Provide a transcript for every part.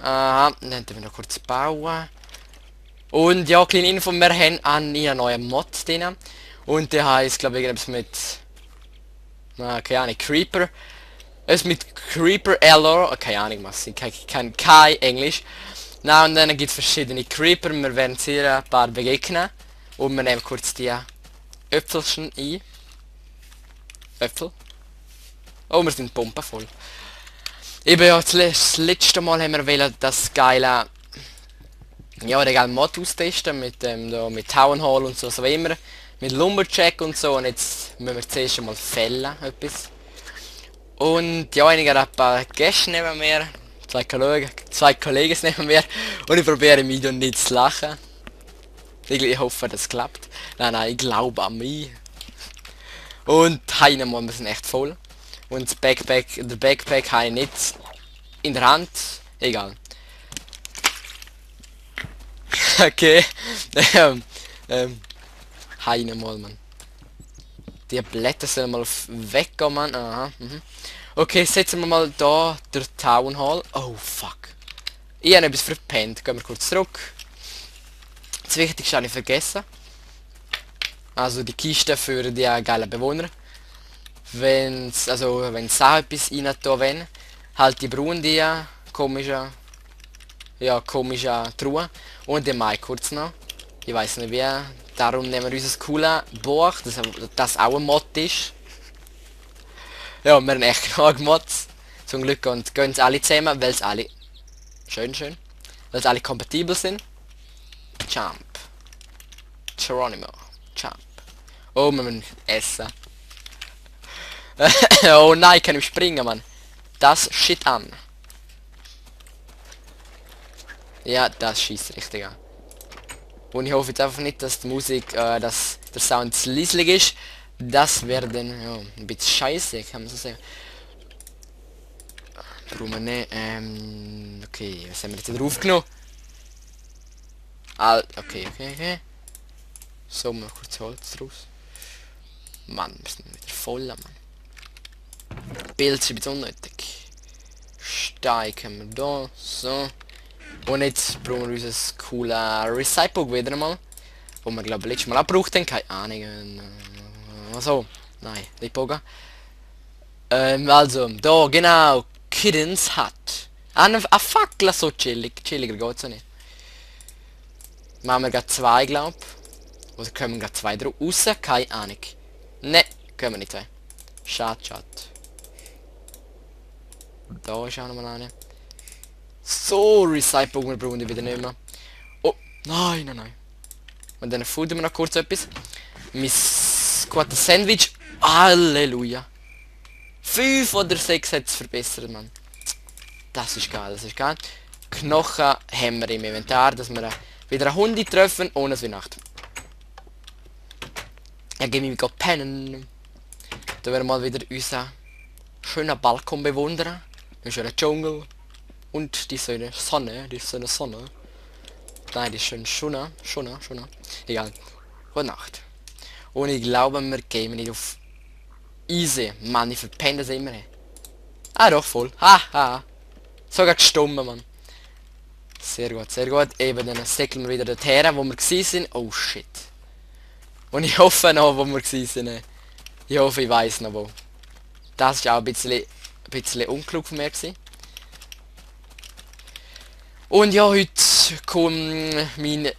Aha, dann haben wir noch kurz bauen. Und ja, kleine Info, wir haben einen neuen Mod drin. Und der heißt, glaube ich, irgendwas mit... keine Ahnung, Creeper. Es mit Creeper Error, keine Ahnung was, ich kann kein Englisch. Na, und dann gibt es verschiedene Creeper, wir werden hier ein paar begegnen. Und wir nehmen kurz die Äpfelchen ein. Äpfel. Oh, wir sind pumpenvoll. Eben ja, das letzte Mal haben wir wollen das geile... Ja, den geilen Mod austesten mit dem da, mit Town Hall und so, so wie immer. Mit Lumberjack und so, und jetzt müssen wir zuerst einmal fällen, etwas. Und ja, einige ein paar Gäste neben mir, zwei Kollegen neben mir, und ich probiere im Video nicht zu lachen. Ich hoffe, das klappt. Nein, ich glaube an mich. Und heine mal, wir sind echt voll. Und das Backpack habe ich nicht in der Hand. Egal. Okay. Heine mal, Mann. Die Blätter sollen mal weggehen, Mann. Aha. Okay, setzen wir mal da der Town Hall. Oh, fuck. Ich habe etwas verpennt. Gehen wir kurz zurück. Das Wichtigste habe ich vergessen. Also die Kiste für die geilen Bewohner. Wenn auch etwas rein tun wollen, halt die brauchen die komische Truhe. Und die mache ich kurz noch. Ich weiß nicht wie. Darum nehmen wir unser cooles Buch, das auch ein Mod ist. Ja, wir haben echt genug Mods. Zum Glück gehen sie alle zusammen, weil sie alle... Schön. Weil sie alle kompatibel sind. Jump. Geronimo. Jump. Oh, wir müssen essen. Oh nein, ich kann nicht springen, Mann. Das shit an. Ja, das schießt richtig an. Und ich hoffe jetzt einfach nicht, dass die Musik, dass der Sound zu leislich ist. Das wäre dann, ja, ein bisschen scheiße, kann man so sagen. Brauchen wir nicht, okay, was haben wir jetzt drauf genommen? Okay. So, mal kurz Holz draus. Mann, wir sind wieder voll, Mann. Bild ist ein bisschen unnötig. Stein haben wir da, so. Und jetzt brauchen wir unser cooles Recycle wieder einmal. Wo wir glaube ich letztes Mal auch gebraucht haben. Keine Ahnung. So. Nein, nicht Boga. Also, da genau. Kiddens Hut. Fuck, lass so chillig. Chilliger geht's ja nicht. Machen wir gerade zwei, glaub. Oder können wir gerade zwei drauf raus? Keine Ahnung. Ne, können wir nicht zwei. Schade. Da ist auch nochmal eine. So, Recycle, wir brauchen die wieder nicht mehr. Oh, nein. Und dann futtern wir noch kurz etwas. Mein gutes Sandwich. Halleluja. 5 oder 6 hat es verbessert, Mann. Das ist geil. Knochen haben wir im Inventar, dass wir wieder einen Hund treffen ohne Weihnachten. Ja, gehen wir pennen. Da werden wir mal wieder unseren schönen Balkon bewundern. Ein schöner Dschungel. Und die schöne Sonne. Nein, die schöne Sonne. Egal. Gute Nacht. Und ich glaube, wir gehen nicht auf easy. Mann, ich verpenne das immer. Ah, doch, voll. Haha. Sogar stumm, Mann. Sehr gut. Eben, dann säckeln wir wieder dorthin, wo wir sind. Oh, shit. Und ich hoffe noch, wo wir sind. Ich hoffe, ich weiß noch wo. Das war auch ein bisschen unklug von mir gewesen. Und ja, heute kommt meine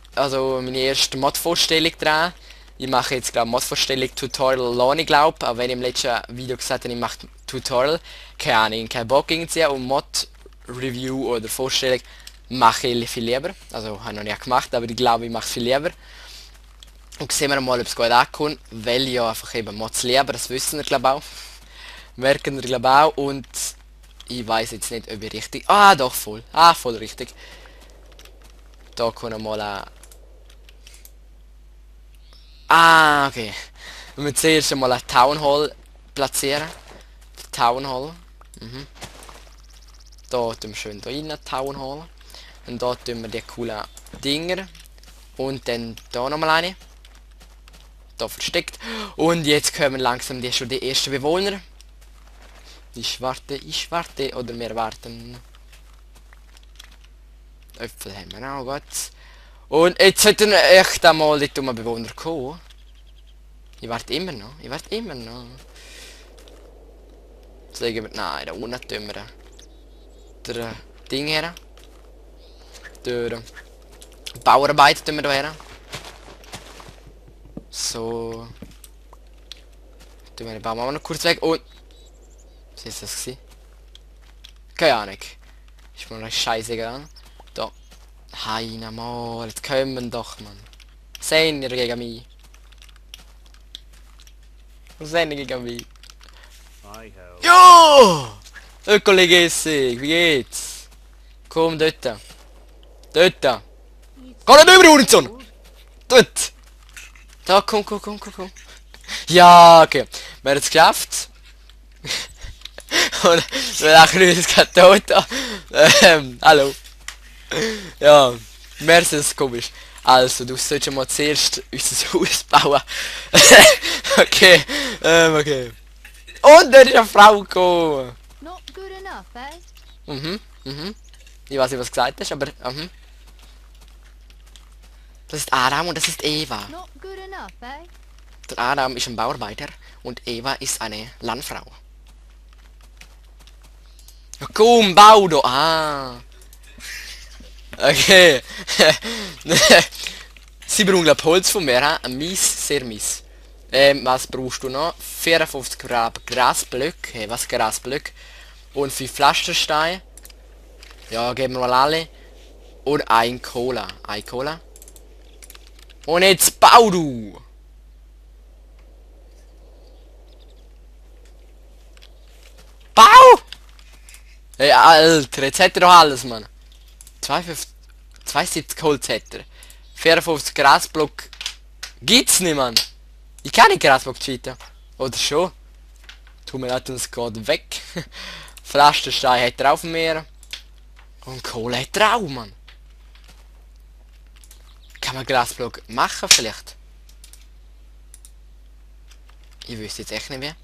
erste Mod-Vorstellung dran. Ich mache jetzt glaube Mod-Vorstellung Tutorial alleine, glaube, aber wenn ich im letzten Video gesagt habe, ich mache Tutorial, keine Ahnung, kein Bock irgendwie, und Mod-Review oder Vorstellung mache ich viel lieber. Also habe ich noch nicht gemacht, aber ich glaube, ich mache es viel lieber. Und sehen wir mal, ob es gut ankommt, weil ja einfach eben Mods lieber, das wissen wir glaube auch. Merken wir glaube auch, und ich weiß jetzt nicht, ob ich richtig... Ah, doch, voll. Ah, voll richtig. Da können wir mal... Ah, okay. Wir müssen zuerst einmal eine Town Hall platzieren. Town Hall. Da tun wir schön da rein, Town Hall. Und da tun wir die coolen Dinger. Und dann da nochmal eine. da versteckt. Und jetzt kommen langsam schon die ersten Bewohner. Ich warte, oder wir warten. Äpfel haben wir auch, Gott. Und jetzt sollten echt einmal die dummen Bewohner kommen. Ich warte immer noch, Jetzt legen wir, nein, da unten tun wir der Ding her. Der Bauarbeit tun wir da her. So. Tun wir den Baum auch noch kurz weg und... Was ist das gewesen? Keine Ahnung. Ist mir noch scheißegal. Da. Heina mal, jetzt kommen doch, Mann. Sehen ihr gegen mich? Sehen ihr gegen mich? Ja! Kollege Essig, wie geht's? Komm dort. Dort. Geh nicht über, Hurensohn! Dort! Da, komm. Ja, okay. Wir haben es geschafft. Und wir lachen uns gerade tot. Hallo. Ja, merci, das ist komisch. Also, du sollst mal zuerst unser Haus bauen. Okay, okay. Und da ist eine Frau gekommen. Not good enough, eh? Ich weiß nicht, was du gesagt hast, aber... Das ist Adam und das ist Eva. Not good enough, eh? Der Adam ist ein Bauarbeiter und Eva ist eine Landfrau. Ja, komm, bau doch! Ah! Okay. Sie brauchen glaub Holz von mir, he? Mies, sehr mies. Was brauchst du noch? 54 Grasblöcke. Hey, was Grasblöcke? Und 5 Pflastersteine. Ja, geben wir mal alle. Und ein Cola. Ein Cola. Und jetzt bau du! Bau! Hey, Alter, jetzt hat er doch alles, Mann. 72 Holz hat er. 54 Grasblock. Gibt's nicht, Mann. Ich kann nicht Grasblock cheaten. Oder schon? Tut mir leid, uns geht weg. Pflasterstein hat er auf dem Meer. Und Kohle hat er auch, Mann. Kann man Grasblock machen vielleicht? Ich wüsste jetzt echt nicht mehr.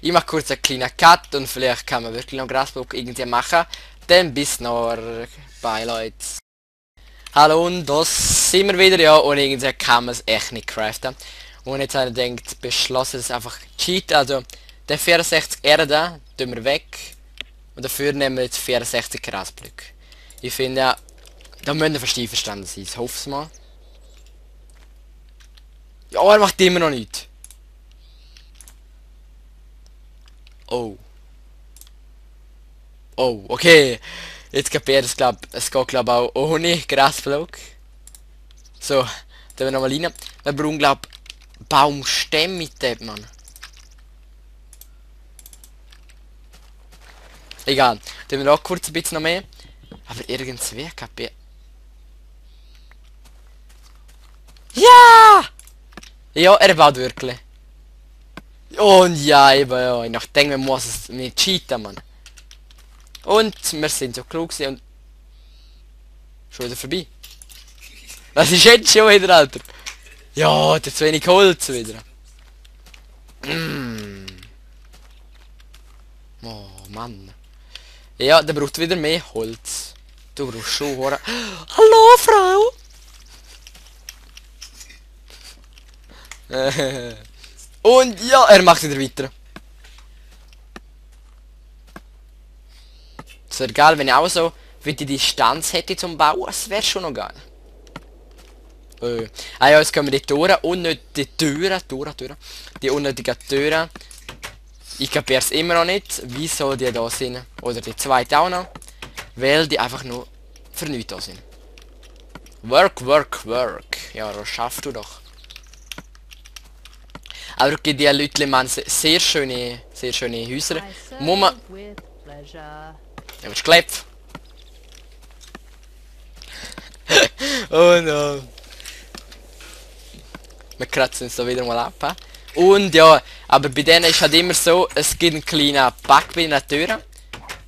Ich mache kurz einen kleinen Cut und vielleicht kann man wirklich noch Grasblock irgendwie machen. Dann bis noch bei Leute. Hallo und das sind wir wieder, ja, und irgendwie kann man es echt nicht craften. Und jetzt habe ich gedacht, beschlossen, es einfach cheat. Also den 64 Erde tun wir weg. Und dafür nehmen wir jetzt 64 Grasblöcke. Ich finde, ja, da müssen wir verstehen verstanden sein. Ich hoffe es mal. Ja, er macht immer noch nichts. Oh. Oh, okay. Jetzt kapiert es, es geht glaube auch ohne Grasblock. So, da wir nochmal rein. Wir brauchen glaube Baumstämme mit dem, Mann. Egal. Dann wir auch kurz ein bisschen noch mehr. Aber irgendwie kapiert. Ja! Ja, er baut wirklich. Und ja, eben, ja. Ich denke, man muss es nicht cheaten, Mann. Und wir sind so klug und... Schon wieder vorbei. Was ist jetzt schon wieder, Alter? Ja, der zu wenig Holz wieder. Oh, Mann. Ja, der braucht wieder mehr Holz. Du brauchst schon Hora. Hallo, Frau! Und ja, er macht wieder weiter. Es wäre geil, wenn ich auch so wie die Distanz hätte zum Bauen. Das wäre schon noch geil. Ah ja, jetzt können wir die Tore und nicht die Türen. Die unnötigen Türen. Ich kapiere es immer noch nicht, wieso die da sind. Oder die zweite auch noch. Weil die einfach nur für nichts da sind. Work. Ja, das schaffst du doch. Aber okay, die Leute machen sehr schöne Häuser. Muss man... Ja, was klebt? Oh no. Wir kratzen uns da wieder mal ab. He? Und ja, aber bei denen ist halt immer so, es gibt einen kleinen Bug bei der Tür.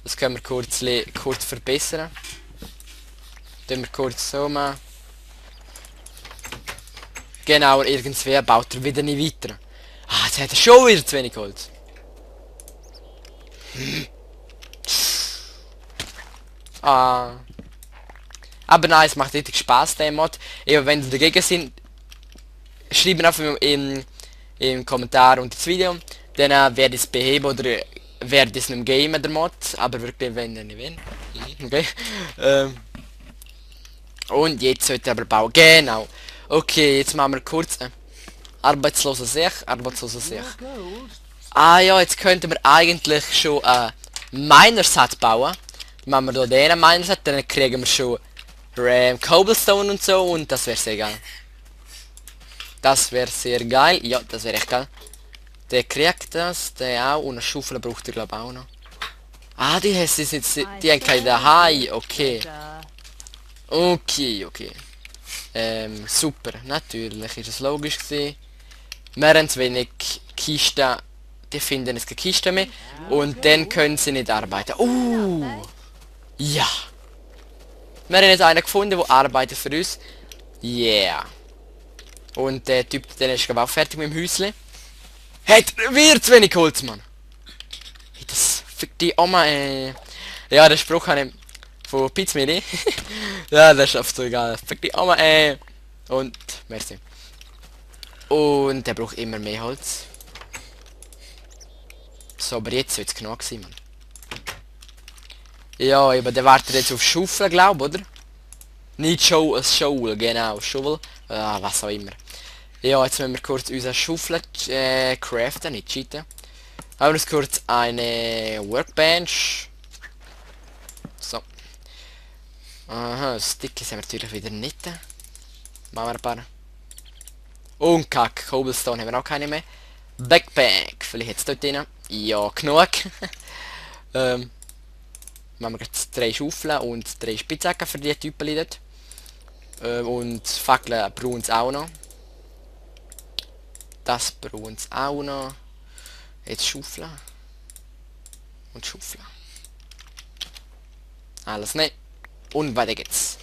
Das können wir kurz verbessern. Tun wir kurz so mal. Genau, irgendwer baut er wieder nicht weiter. Ah, jetzt hat er schon wieder zu wenig Holz. Ah. Aber nein, es macht richtig Spaß, der Mod. Eben, wenn Sie dagegen sind, schreiben einfach im Kommentar unter das Video. Dann werde ich es beheben oder werde ich es nicht gamen, der Mod. Aber wirklich, wenn dann nicht wenn. Okay. Und jetzt sollte er aber bauen. Genau. Okay, jetzt machen wir kurz arbeitslose Sicht. Ah ja, jetzt könnten wir eigentlich schon Miner-Set bauen. Dann machen wir hier den Miner-Set, dann kriegen wir schon Cobblestone und so und das wäre sehr geil. Das wäre sehr geil. Ja, das wäre echt geil. Der kriegt das, der auch. Und eine Schaufel braucht er glaube ich auch noch. Ah, die haben jetzt, die haben keine daheim. Okay. Okay. Super. Natürlich ist es logisch gewesen. Wir haben zu wenig Kisten. Die finden jetzt keine Kisten mehr. Und dann können sie nicht arbeiten. Ja. Wir haben jetzt einen gefunden, der arbeitet für uns. Yeah. Und der Typ, der ist glaube ich auch fertig mit dem Häusle. Hat wir zu wenig Holz, Mann. Hey, das fickt die Oma, Ja, den Spruch habe ich von Pizmini. Ja, das ist oft so egal. Fick die Oma, Und, merci. Und der braucht immer mehr Holz. So, aber jetzt wird es genug sein, Mann. Ja, eben, der wartet jetzt auf Schaufel, glaube ich, oder? Nicht Schaufel, genau, Schaufel. Was auch immer. Ja, jetzt müssen wir kurz unsere Schaufel craften, nicht cheaten. Haben wir uns kurz eine Workbench. So. Aha, Stickies haben wir natürlich wieder nicht. Machen wir ein paar. Und Kack, Cobblestone haben wir auch keine mehr. Backpack, vielleicht jetzt dort drin. Ja, genug. Machen wir jetzt 3 Schaufeln und 3 Spitzhacken für die Typen dort. Und Fackeln brauchen sie auch noch. Das brauchen sie auch noch. Jetzt Schaufeln. Und Schaufeln. Alles nicht. Und weiter geht's.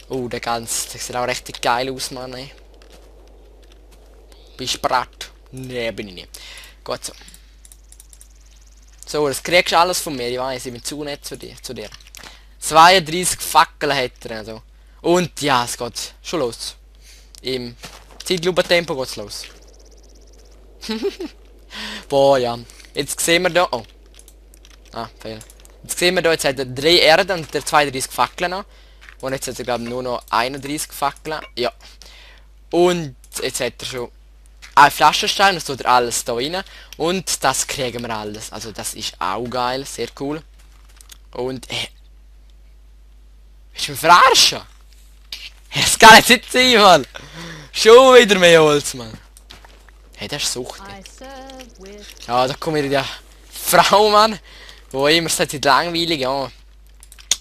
Oh, der sieht auch richtig geil aus, Mann. Ey. Bist du bereit? Nee, bin ich nicht. Gut so. So, das kriegst du alles von mir, ich weiß, ich bin zu nett zu dir. 32 Fackeln hat er also. Und ja, es geht schon los. Im Zeitlupentempo geht's los. Boah, ja. Jetzt sehen wir da. Oh. Ah, Fehl. Jetzt sehen wir da, jetzt hat er 3 Erden und der 32 Fackeln noch. Und jetzt hat er glaube ich nur noch 31 Fackeln. Ja. Und jetzt hat er schon ein Flaschenstein, das tut er alles da rein. Und das kriegen wir alles. Also das ist auch geil, sehr cool. Und willst du mich verarschen? Das kann jetzt nicht sein, Mann. Schon wieder mehr Holz, Mann. Hey, das ist Sucht. Ja, da kommt wieder die Frau, Mann. Wo immer sagt, langweilig, ja.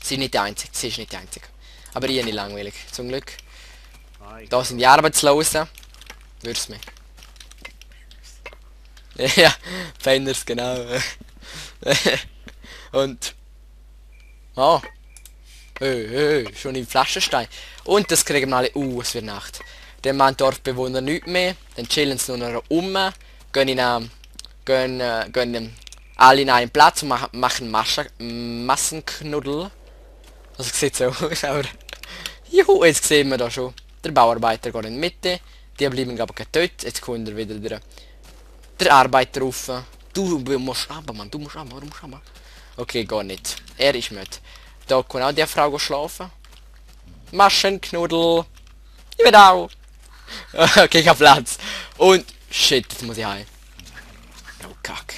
Sie ist nicht die Einzige, sie ist nicht die Einzige. Aber ich nicht langweilig, zum Glück. Da sind die Arbeitslosen. Würd's mir. Ja, Fenders, genau. Und... Oh. Schon im Flaschenstein. Und das kriegen wir alle... es wird Nacht. Dann machen Dorfbewohner nichts mehr. Dann chillen sie nur noch gehen alle in einen Platz und machen Massenknuddel. Also sieht so aus, aber... Juhu, jetzt sehen wir da schon. Der Bauarbeiter geht in die Mitte. Die bleiben glaube ich dort. Jetzt kommt er wieder der Arbeiter rauf. Du musst runter, Mann. Du musst runter. Okay, gar nicht. Er ist mit. Da kann auch die Frau schlafen. Maschenknuddel. Ich will auch. Okay, ich hab Platz. Und shit, jetzt muss ich heim. Oh Kack.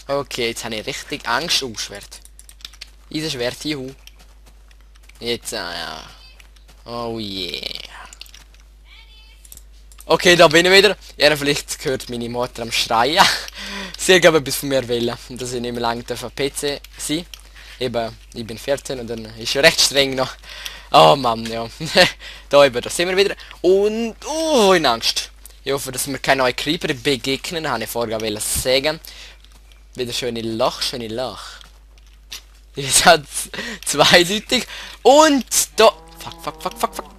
Okay, jetzt habe ich richtig Angst. Oh, Schwert. Dieses Schwert, juhu. Jetzt, ja. Oh yeah. Okay, da bin ich wieder. Ja, vielleicht gehört meine Mutter am Schreien. Sie hat etwas von mir wollen. Und dass ich nicht mehr lange auf PC sein. Eben, ich bin 14 und dann ist ja recht streng noch. Oh Mann, ja. Da sind wir wieder. Und, in Angst. Ich hoffe, dass wir keine neuen Creeper begegnen. Habe ich vorher sagen. Wieder schöne Loch. Ist halt zweideutig. Und da. Fuck.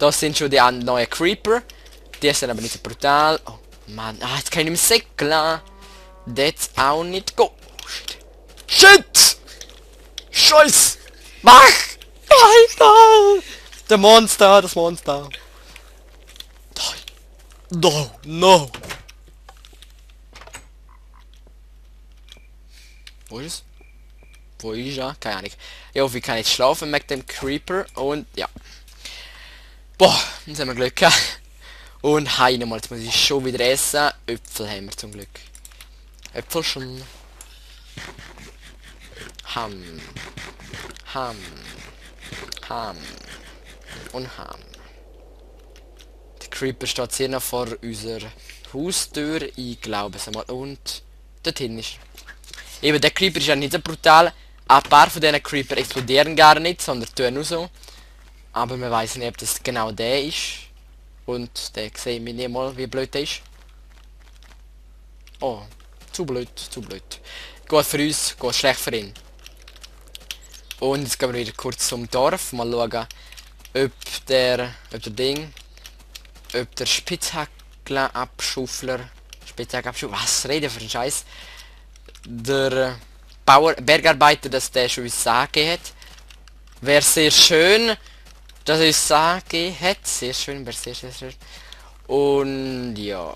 Das sind schon die neuen Creeper. Die sind aber nicht so brutal. Oh Mann, jetzt kann ich nicht mehr säckeln. That's auch nicht gut. Shit! Scheiß! Mach! Nein! Der Monster, das Monster. No, no. Wo ist es? Wo ist er? Keine Ahnung. Ja, wie kann ich schlafen mit dem Creeper? Und ja. Boah, jetzt haben wir Glück gehabt. Und hi nochmal, jetzt muss ich schon wieder essen. Äpfel haben wir zum Glück. Äpfel schon. Ham. Ham. Ham. Und Ham. Der Creeper steht hier noch vor unserer Haustür. Ich glaube es einmal. Und dorthin ist er. Eben, der Creeper ist ja nicht so brutal. Ein paar von diesen Creeper explodieren gar nicht, sondern tun nur so. Aber man weiß nicht, ob das genau der ist. Und der sehen wir nicht mal, wie blöd der ist. Oh, zu blöd, zu blöd. Gut für uns, geht schlecht für ihn. Und jetzt gehen wir wieder kurz zum Dorf. Mal schauen, ob der Spitzhackenabschaufler, was rede für ein Scheiß? Der Bergarbeiter, dass der schon uns sagen hat. Wäre sehr schön, dass er uns sagen hat. Sehr schön, wäre sehr, sehr schön. Und ja.